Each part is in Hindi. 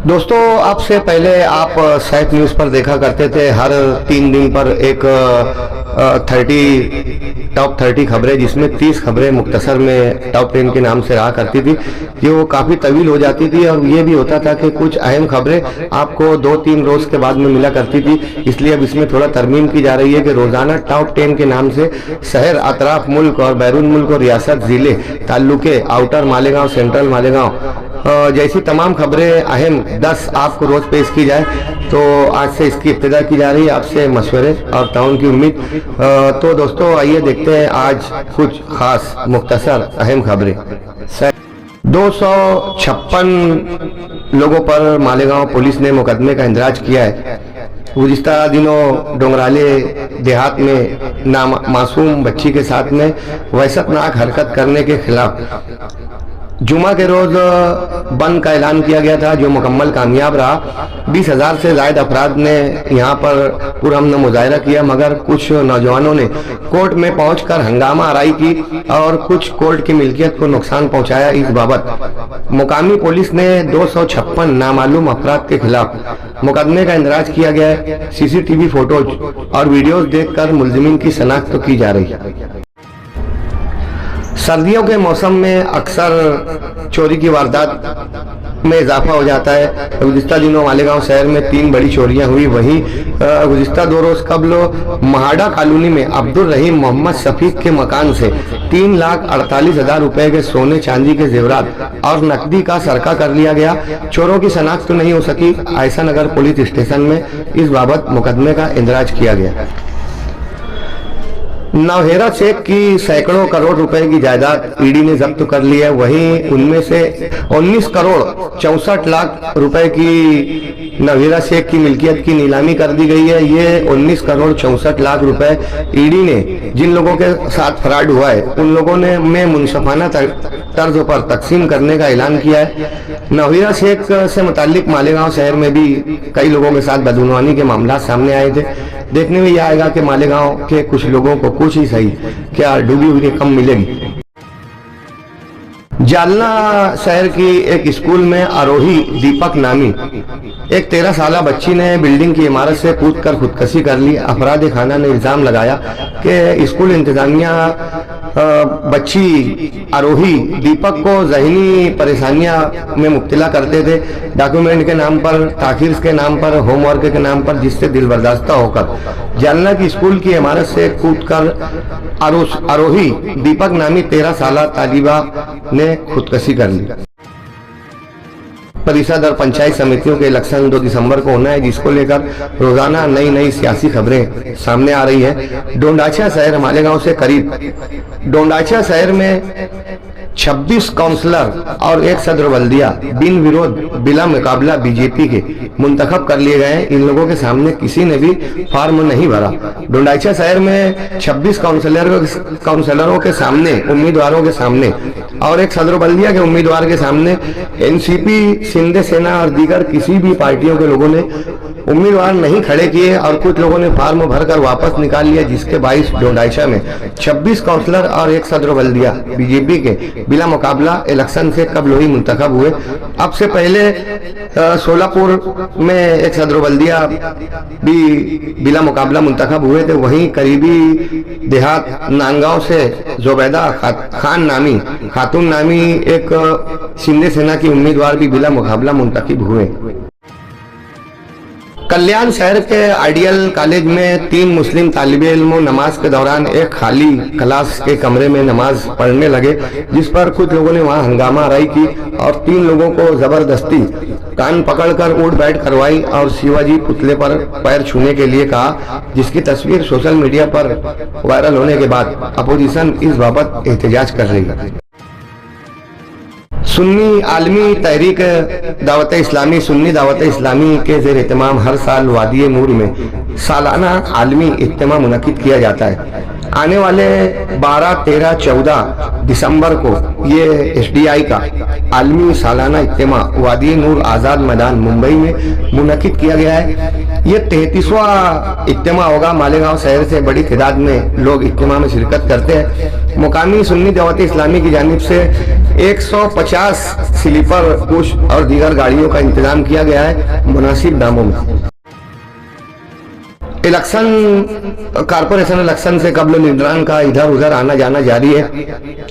दोस्तों, आपसे पहले आप सैट न्यूज़ पर देखा करते थे हर 3 दिन पर एक टॉप 30 खबरें, जिसमें 30 खबरें मुख्तसर में टॉप 10 के नाम से रहा करती थी, जो काफ़ी तवील हो जाती थी। और ये भी होता था कि कुछ अहम खबरें आपको 2-3 रोज के बाद में मिला करती थी। इसलिए अब इसमें थोड़ा तरमीम की जा रही है कि रोज़ाना टॉप 10 के नाम से शहर, अतराफ मुल्क और बैरून मुल्क और रियासत, ज़िले, ताल्लुके, आउटर मालेगांव, सेंट्रल मालेगांव जैसी तमाम खबरें अहम 10 आपको रोज पेश की जाए। तो आज से इसकी इब्तिदा की जा रही है, आपसे मशवरे और ताउन की उम्मीद। तो दोस्तों, आइए देखते हैं आज कुछ खास मुख्तसर अहम खबरें। 256 लोगों पर मालेगांव पुलिस ने मुकदमे का इंदराज किया है। गुज़िश्ता दिनों डोंगराले देहात में मासूम बच्ची के साथ में वहशतनाक हरकत करने के खिलाफ जुमा के रोज बंद का ऐलान किया गया था, जो मुकम्मल कामयाब रहा। 20,000 से ज़ायद अफराद ने यहाँ पर पुरअमन मुजाहरा किया, मगर कुछ नौजवानों ने कोर्ट में पहुंचकर हंगामा आराई की और कुछ कोर्ट की मिल्कियत को नुकसान पहुंचाया। इस बाबत मुकामी पुलिस ने 256 नामालूम अफराद के खिलाफ मुकदमे का इंदराज किया गया है। CCTV फोटोज और वीडियोज देखकर मुलजिमीन की शनाख्त की जा रही है। सर्दियों के मौसम में अक्सर चोरी की वारदात में इजाफा हो जाता है। गुज़िश्ता दिनों मालेगांव शहर में 3 बड़ी चोरियां हुई। वहीं गुज़िश्ता 2 रोज कबल महाड़ा कॉलोनी में अब्दुल रहीम मोहम्मद शफीक के मकान से 3,48,000 रुपए के सोने चांदी के जेवरात और नकदी का सरका कर लिया गया। चोरों की शनाख्त तो नहीं हो सकी। आयशा नगर पुलिस स्टेशन में इस बाबत मुकदमे का इंदराज किया गया। नवहेरा शेख की सैकड़ों करोड़ रुपए की जायदाद ईडी ने जब्त कर ली है। वहीं उनमें से 19 करोड़ 64 लाख रुपए की नवहेरा शेख की मिल्कियत की नीलामी कर दी गई है। ये 19 करोड़ 64 लाख रुपए ईडी ने जिन लोगों के साथ फ्रॉड हुआ है, उन लोगों ने में मुनसफाना तर्ज पर तकसीम करने का ऐलान किया है। नवहेरा शेख से मुताल्लिक मालेगांव शहर में भी कई लोगों के साथ बदगुमानी के मामला सामने आए थे। देखने में यह आएगा कि मालेगांव के कुछ लोगों को कुछ ही सही क्या डूबी हुई रकम मिलेगी। जालना शहर की एक स्कूल में आरोही दीपक नामी एक 13 साला बच्ची ने बिल्डिंग की इमारत से कूदकर खुदकशी कर ली। अफराद खाना ने इल्जाम लगाया कि स्कूल इंतजामिया बच्ची आरोही दीपक को ज़हनी परेशानियां में मुब्तला करते थे, डॉक्यूमेंट के नाम पर, ताखीर के नाम पर, होमवर्क के नाम पर, जिससे दिलबर्दाश्ता होकर जालना की स्कूल की इमारत से कूदकर आरोही दीपक नामी 13 साला तालिबा ने खुदकशी कर ली। परिषद और पंचायत समितियों के इलेक्शन 2 दिसंबर को होना है, जिसको लेकर रोजाना नई सियासी खबरें सामने आ रही हैं। डोंडाचा शहर मालेगांव से करीब डोंडाचा शहर में 26 काउंसलर और 1 सदर बल्दिया बिन विरोध बिला मुकाबला बीजेपी के मुंतखब कर लिए गए। इन लोगों के सामने किसी ने भी फॉर्म नहीं भरा। डोंडाचा शहर में 26 काउंसलरों के सामने, उम्मीदवारों के सामने और 1 सदर बल्दिया के उम्मीदवार के सामने एनसीपी, शिंदे सेना और दीगर किसी भी पार्टियों के लोगों ने उम्मीदवार नहीं खड़े किए और कुछ लोगों ने फार्म भरकर वापस निकाल लिया, जिसके बाईस डोंडाचा में 26 काउंसलर और 1 सदर बल्दिया बीजेपी के बिला मुकाबला इलेक्शन से कबल ही मुंतखब हुए। अब से पहले सोलापुर में 1 सदर बल्दिया भी बिला मुकाबला मुंतखब हुए थे। वहीं करीबी देहात नांगांव से जुबैदा खातून नामी एक शिंदे सेना की उम्मीदवार भी बिला मुकाबला मुंतखब हुए। कल्याण शहर के आइडियल कॉलेज में 3 मुस्लिम तालिबे इल्मों नमाज के दौरान एक खाली क्लास के कमरे में नमाज पढ़ने लगे, जिस पर कुछ लोगों ने वहां हंगामा आराई की और 3 लोगों को जबरदस्ती कान पकड़कर उठ बैठ करवाई और शिवाजी पुतले पर पैर छूने के लिए कहा, जिसकी तस्वीर सोशल मीडिया पर वायरल होने के बाद अपोजिशन इस बाबत एहतजाज कर रही है। सुन्नी आलमी तहरीक दावत इस्लामी सुन्नी दावत इस्लामी के ज़ेर एहतमाम हर साल वादी नूर में सालाना आलमी इज्तिमा मुनक़िद किया जाता है। आने वाले 12, 13, 14 दिसंबर को ये SDI का आलमी सालाना इज्तिमा वादी नूर आज़ाद मैदान मुंबई में मुनक्किद किया गया है। ये 33वां इज्तिमा होगा। मालेगांव शहर से बड़ी तादाद में लोग इज्तिमा में शिरकत करते हैं। मुकामी सुन्नी जमात इस्लामी की जानिब से 150 स्लीपर कोच और दीगर गाड़ियों का इंतजाम किया गया है मुनासिब दामों में। इलेक्शन कारपोरेशन इलेक्शन से कबल निगरान का इधर उधर आना जाना जारी है।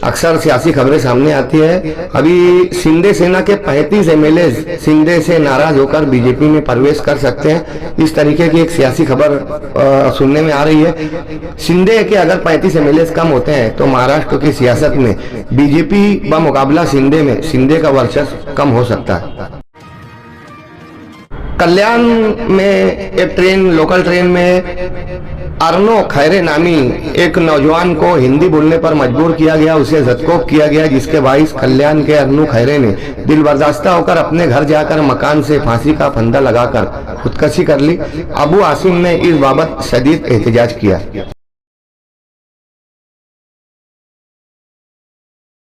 अक्सर सियासी खबरें सामने आती है। अभी शिंदे सेना के 35 MLA शिंदे से नाराज होकर बीजेपी में प्रवेश कर सकते हैं, इस तरीके की एक सियासी खबर सुनने में आ रही है। शिंदे के अगर 35 MLA कम होते हैं तो महाराष्ट्र की सियासत में बीजेपी व मुकाबला शिंदे में शिंदे का वर्चस्व कम हो सकता है। कल्याण में एक ट्रेन, लोकल ट्रेन में अर्नो खैरे नामी एक नौजवान को हिंदी बोलने पर मजबूर किया गया, उसे जदकोब किया गया, जिसके बाइस कल्याण के अर्नो खैरे ने दिल बर्दाश्ता होकर अपने घर जाकर मकान से फांसी का फंदा लगाकर खुदकुशी कर ली। अबू आसिम ने इस बाबत शदीद एहतजाज किया।